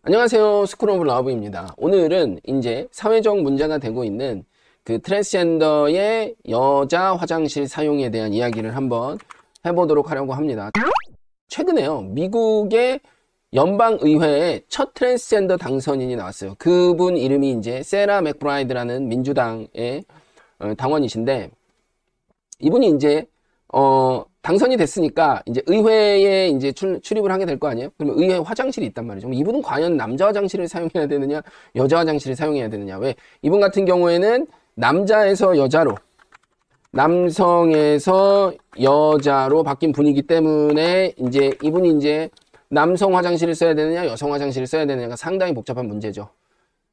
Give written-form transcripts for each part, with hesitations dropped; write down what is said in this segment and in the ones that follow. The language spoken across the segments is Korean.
안녕하세요. 스쿨 오브 러브입니다. 오늘은 이제 사회적 문제가 되고 있는 그 트랜스젠더의 여자 화장실 사용에 대한 이야기를 한번 해보도록 하려고 합니다. 최근에요. 미국의 연방의회에 첫 트랜스젠더 당선인이 나왔어요. 그분 이름이 이제 세라 맥브라이드라는 민주당의 당원이신데, 이분이 이제 당선이 됐으니까 이제 의회에 이제 출입을 하게 될 거 아니에요? 그러면 의회 화장실이 있단 말이죠. 이분은 과연 남자 화장실을 사용해야 되느냐, 여자 화장실을 사용해야 되느냐? 왜? 이분 같은 경우에는 남자에서 여자로, 남성에서 여자로 바뀐 분이기 때문에 이제 이분이 이제 남성 화장실을 써야 되느냐, 여성 화장실을 써야 되느냐가 상당히 복잡한 문제죠.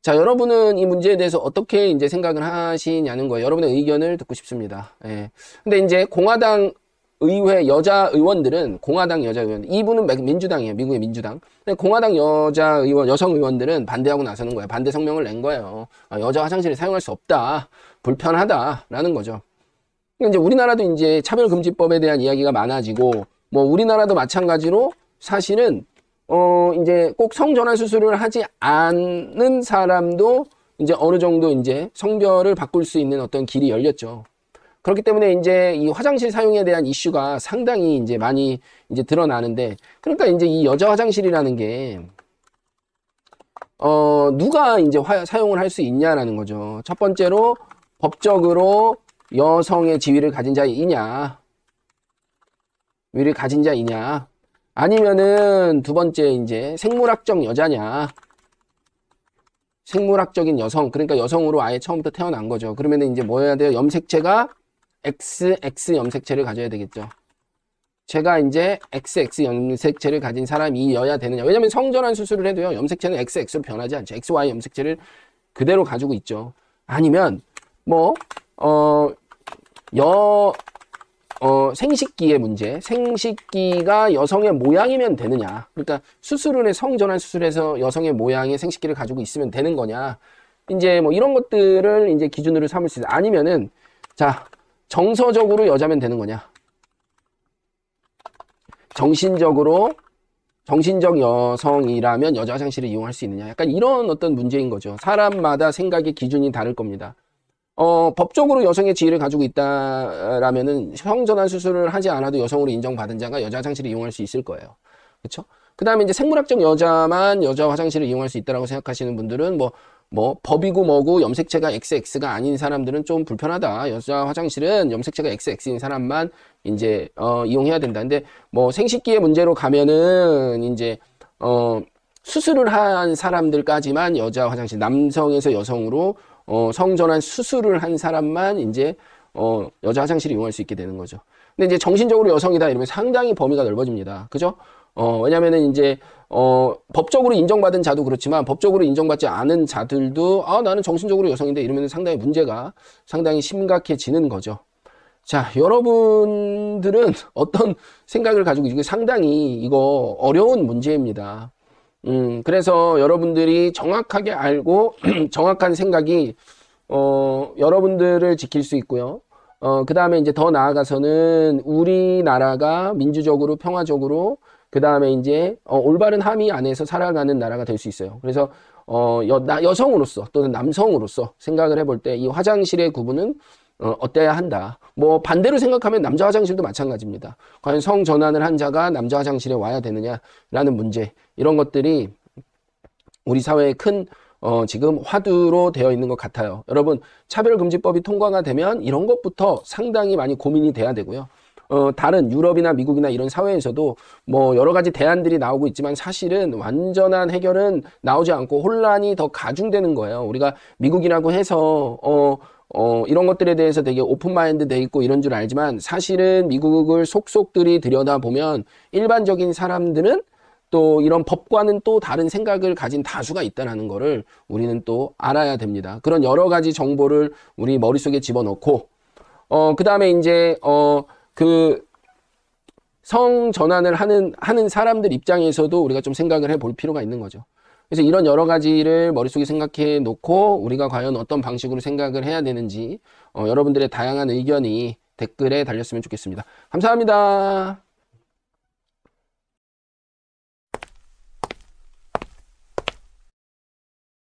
자, 여러분은 이 문제에 대해서 어떻게 이제 생각을 하시냐는 거예요. 여러분의 의견을 듣고 싶습니다. 예. 근데 이제 공화당 의회 여자 의원들은, 공화당 여자 의원, 이분은 민주당이에요. 미국의 민주당. 근데 공화당 여자 의원, 여성 의원들은 반대하고 나서는 거예요. 반대 성명을 낸 거예요. 여자 화장실을 사용할 수 없다. 불편하다라는 거죠. 이제 우리나라도 이제 차별금지법에 대한 이야기가 많아지고, 뭐 우리나라도 마찬가지로 사실은 이제 꼭 성전환 수술을 하지 않는 사람도 이제 어느 정도 이제 성별을 바꿀 수 있는 어떤 길이 열렸죠. 그렇기 때문에 이제 이 화장실 사용에 대한 이슈가 상당히 이제 많이 이제 드러나는데, 그러니까 이제 이 여자 화장실이라는 게 누가 이제 사용을 할 수 있냐라는 거죠. 첫 번째로 법적으로 여성의 지위를 가진 자이냐, 위를 가진 자이냐, 아니면은 두 번째 이제 생물학적 여자냐, 생물학적인 여성, 그러니까 여성으로 아예 처음부터 태어난 거죠. 그러면은 이제 뭐 해야 돼요? 염색체가 XX 염색체를 가져야 되겠죠. 제가 이제 XX 염색체를 가진 사람이어야 되느냐. 왜냐면 성전환 수술을 해도요, 염색체는 XX로 변하지 않죠. XY 염색체를 그대로 가지고 있죠. 아니면 뭐 생식기의 문제, 생식기가 여성의 모양이면 되느냐. 그러니까 수술을 해, 성전환 수술해서 여성의 모양의 생식기를 가지고 있으면 되는 거냐. 이제 뭐 이런 것들을 이제 기준으로 삼을 수 있어요. 아니면은, 자, 정서적으로 여자면 되는 거냐. 정신적 여성이라면 여자 화장실을 이용할 수 있느냐. 약간 이런 어떤 문제인 거죠. 사람마다 생각의 기준이 다를 겁니다. 법적으로 여성의 지위를 가지고 있다라면은 성전환 수술을 하지 않아도 여성으로 인정받은 자가 여자 화장실을 이용할 수 있을 거예요. 그렇죠? 그 다음에 이제 생물학적 여자만 여자 화장실을 이용할 수 있다라고 생각하시는 분들은 뭐 법이고 뭐고 염색체가 XX가 아닌 사람들은 좀 불편하다. 여자 화장실은 염색체가 XX인 사람만 이제 이용해야 된다. 근데 뭐 생식기의 문제로 가면은 이제 수술을 한 사람들까지만 여자 화장실, 남성에서 여성으로 성전환 수술을 한 사람만 이제 여자 화장실을 이용할 수 있게 되는 거죠. 근데 이제 정신적으로 여성이다 이러면 상당히 범위가 넓어집니다. 그죠? 왜냐면은 이제 법적으로 인정받은 자도 그렇지만 법적으로 인정받지 않은 자들도 나는 정신적으로 여성인데 이러면 상당히 문제가 상당히 심각해지는 거죠. 자, 여러분들은 어떤 생각을 가지고 이게 상당히 이거 어려운 문제입니다. 그래서 여러분들이 정확하게 알고 정확한 생각이 여러분들을 지킬 수 있고요. 그 다음에 이제 더 나아가서는 우리나라가 민주적으로 평화적으로 그 다음에 이제 올바른 함의 안에서 살아가는 나라가 될 수 있어요. 그래서 여성으로서 또는 남성으로서 생각을 해볼 때 이 화장실의 구분은 어때야 한다. 뭐 반대로 생각하면 남자 화장실도 마찬가지입니다. 과연 성전환을 한 자가 남자 화장실에 와야 되느냐라는 문제, 이런 것들이 우리 사회에 큰 지금 화두로 되어 있는 것 같아요. 여러분, 차별금지법이 통과가 되면 이런 것부터 상당히 많이 고민이 돼야 되고요. 다른 유럽이나 미국이나 이런 사회에서도 뭐 여러 가지 대안들이 나오고 있지만 사실은 완전한 해결은 나오지 않고 혼란이 더 가중되는 거예요. 우리가 미국이라고 해서 이런 것들에 대해서 되게 오픈마인드 돼 있고 이런 줄 알지만 사실은 미국을 속속들이 들여다보면 일반적인 사람들은 또 이런 법과는 또 다른 생각을 가진 다수가 있다는 거를 우리는 또 알아야 됩니다. 그런 여러 가지 정보를 우리 머릿속에 집어넣고 그 다음에 이제 그 성전환을 하는 사람들 입장에서도 우리가 좀 생각을 해볼 필요가 있는 거죠. 그래서 이런 여러 가지를 머릿속에 생각해 놓고 우리가 과연 어떤 방식으로 생각을 해야 되는지 여러분들의 다양한 의견이 댓글에 달렸으면 좋겠습니다. 감사합니다.